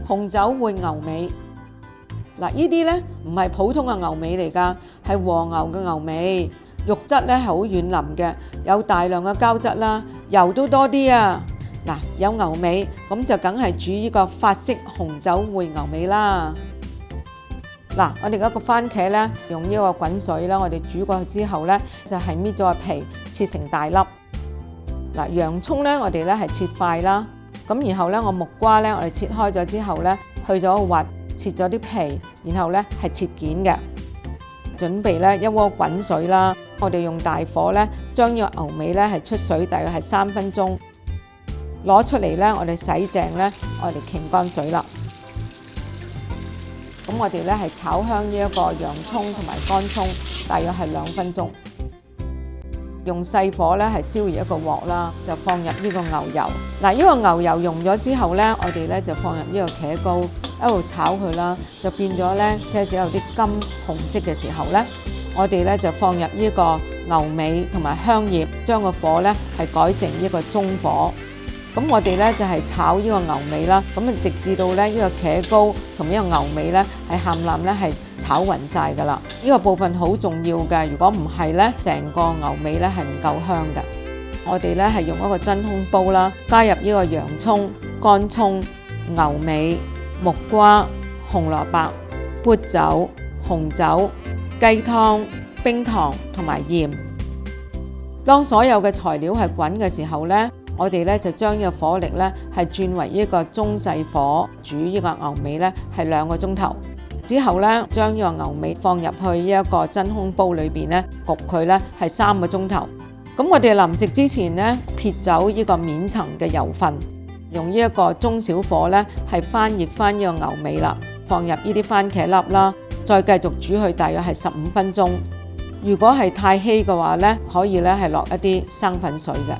紅酒燴牛尾。嗱，呢啲呢唔係普通嘅牛尾嚟㗎，係和牛嘅牛尾，肉質呢係好軟腍嘅，有大量嘅膠質啦，油都多啲啊！嗱，有牛尾咁就梗係煮呢個法式紅酒燴牛尾啦。嗱，我哋嗰個番茄呢，用呢個滾水啦，我哋煮過去之後呢，就係搣咗個皮，切成大粒。嗱，洋葱呢，我哋呢係切塊啦，咁然後呢，我木瓜呢，我哋切開咗之後呢，去咗個核，切咗啲皮，然後呢係切件嘅。準備呢一鍋滾水啦，我哋用大火呢，將呢個牛尾呢係出水，大約係3分鐘，攞出嚟呢，我哋洗淨呢，我哋擎乾水啦。咁我哋呢係炒香呢一個洋葱同埋乾葱，大約係2分鐘。用細火呢係燒熱一個鑊啦，就放入呢個牛油。嗱，呢個牛油溶咗之後呢，我哋呢就放入呢個茄膏，一路炒佢啦，就變咗呢些少有啲金紅色嘅時候呢，我哋呢就放入呢個牛尾同埋香葉，將個火呢係改成呢個中火。咁我哋呢就係炒呢個牛尾啦，咁啊直至到呢個茄膏同呢個牛尾呢係冚唪唥呢係炒勻晒噶啦。呢個部分好重要嘅，如果唔係呢，成個牛尾呢係唔夠香嘅。我哋呢係用一個真空煲啦，加入呢個洋葱、乾葱、牛尾、木瓜、紅蘿蔔、砵酒、紅酒、雞湯、冰糖同埋鹽。當所有嘅材料係滾嘅時候呢，我哋呢就將呢個火力呢係轉為呢個中細火煮呢個牛尾呢係2個鐘頭。之後呢，將呢個牛尾放入去呢一個真空煲裏邊呢，焗佢呢係3個鐘頭。咁我哋臨食之前呢，撇走呢個面層嘅油分，用呢一個中小火呢係翻熱翻呢個牛尾啦，放入呢啲番茄粒啦，再繼續煮佢大約係15分鐘。如果係太稀嘅話呢，可以呢係落一啲生粉水嘅。